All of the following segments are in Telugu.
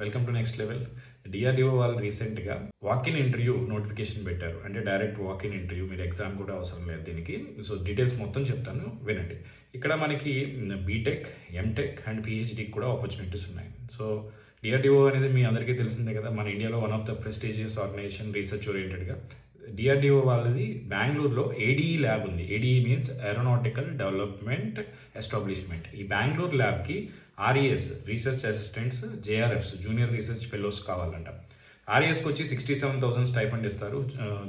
Welcome to next level. DRDO వాళ్ళు రీసెంట్గా వాకిన్ ఇంటర్వ్యూ నోటిఫికేషన్ పెట్టారు. అంటే డైరెక్ట్ వాకిన్ ఇంటర్వ్యూ, మీరు ఎగ్జామ్ కూడా అవసరం లేదు దీనికి. సో డీటెయిల్స్ మొత్తం చెప్తాను, వినండి. ఇక్కడ మనకి బీటెక్, ఎంటెక్ అండ్ పిహెచ్డికి కూడా ఆపర్చునిటీస్ ఉన్నాయి. సో డిఆర్డిఓ అనేది మీ అందరికీ తెలిసిందే కదా, మన ఇండియాలో one of the prestigious organization, research ఓరియంటెడ్గా. డిఆర్డిఓ వాళ్ళది బెంగళూరులో ఏడీఈ ల్యాబ్ ఉంది. ADE means aeronautical development establishment. ఈ బెంగళూరు ల్యాబ్కి REs, research assistants, JRFs, junior research fellows కావాలంట. ఆర్ఈఎస్కి వచ్చి 67,000 స్టైఫండ్ ఇస్తారు.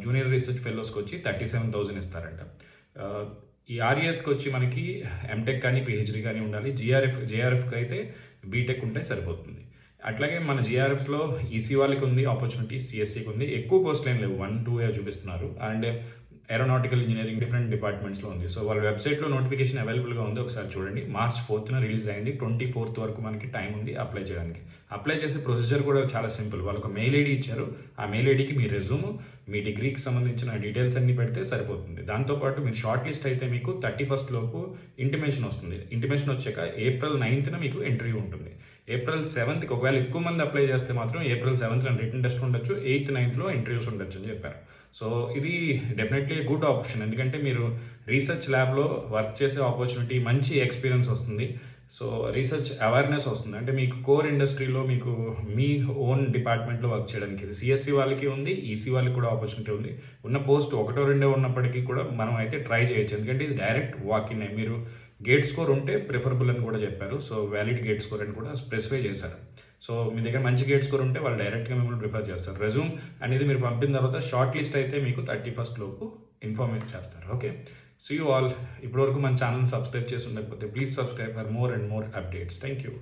జూనియర్ రీసెర్చ్ ఫెలోస్కి వచ్చి 37,000 ఇస్తారంట. ఈ ఆర్ఈఎస్కి వచ్చి మనకి ఎంటెక్ కానీ పిహెచ్డి కానీ ఉండాలి. జేఆర్ఎఫ్కి అయితే బీటెక్ ఉంటే సరిపోతుంది. అట్లాగే మన జిఆర్ఎఫ్లో ఈసీ వాళ్ళకి ఉంది ఆపర్చునిటీ, సిఎస్సికి ఉంది. ఎక్కువ పోస్టులు ఏం లేవు, 1-2 చూపిస్తున్నారు. అండ్ ఏరోనాటికల్ ఇంజనీరింగ్ డిఫరెంట్ డిపార్ట్మెంట్స్లో ఉంది. సో వాళ్ళ వెబ్సైట్లో నోటిఫికేషన్ అవైలబుల్గా ఉంది, ఒకసారి చూడండి. March 4th రిలీజ్ అయింది. 24th వరకు మనకి టైం ఉంది అప్లై చేయడానికి. అప్లై చేసే ప్రొసీజర్ కూడా చాలా సింపుల్. వాళ్ళకు మెయిల్ ఐడి ఇచ్చారు. ఆ మెయిల్ ఐడికి మీ రెజ్యూమ్, మీ డిగ్రీకి సంబంధించిన డీటెయిల్స్ అన్ని పెడితే సరిపోతుంది. దాంతోపాటు మీరు షార్ట్ లిస్ట్ అయితే మీకు 31st లోపు ఇంటిమేషన్ వస్తుంది. ఇంటిమేషన్ వచ్చాక April 9th మీకు ఇంటర్వ్యూ ఉంటుంది. April 7th ఒకవేళ ఎక్కువ మంది అప్లై చేస్తే మాత్రం April 7th రిటర్న్ టెస్ట్ ఉండొచ్చు, 8th, 9th ఇంటర్వ్యూస్ ఉండొచ్చు అని చెప్పారు. సో ఇది డెఫినెట్లీ గుడ్ ఆప్షన్, ఎందుకంటే మీరు రీసెర్చ్ ల్యాబ్లో వర్క్ చేసే ఆపర్చునిటీ, మంచి ఎక్స్పీరియన్స్ వస్తుంది. సో రీసెర్చ్ అవేర్నెస్ వస్తుంది. అంటే మీకు కోర్ ఇండస్ట్రీలో మీకు మీ ఓన్ డిపార్ట్మెంట్లో వర్క్ చేయడానికి ఇది సిఎస్సి వాళ్ళకి ఉంది, ఈసీ వాళ్ళకి కూడా ఆపర్చునిటీ ఉంది. ఉన్న పోస్ట్ 1-2 ఉన్నప్పటికీ కూడా మనం అయితే ట్రై చేయొచ్చు, ఎందుకంటే ఇది డైరెక్ట్ వాకిన్. మీరు గేట్ స్కోర్ ఉంటే ప్రిఫరబుల్ అని కూడా చెప్పారు. సో వ్యాలిడ్ గేట్ స్కోర్ అని కూడా స్పెసిఫై చేశారు. సో మీ దగ్గర మంచి గేట్ స్కోర్ ఉంటే వాళ్ళు డైరెక్ట్గా మిమ్మల్ని ప్రిఫర్ చేస్తారు. రెజ్యూమ్ అనేది మీరు పంపిన తర్వాత షార్ట్ లిస్ట్ అయితే మీకు 31st లోపు ఇన్ఫార్మేట్ చేస్తారు. Okay, see you all. ఇప్పటివరకు మన ఛానల్ సబ్స్క్రైబ్ చేసి ఉండకపోతే please subscribe for more and more updates. Thank you.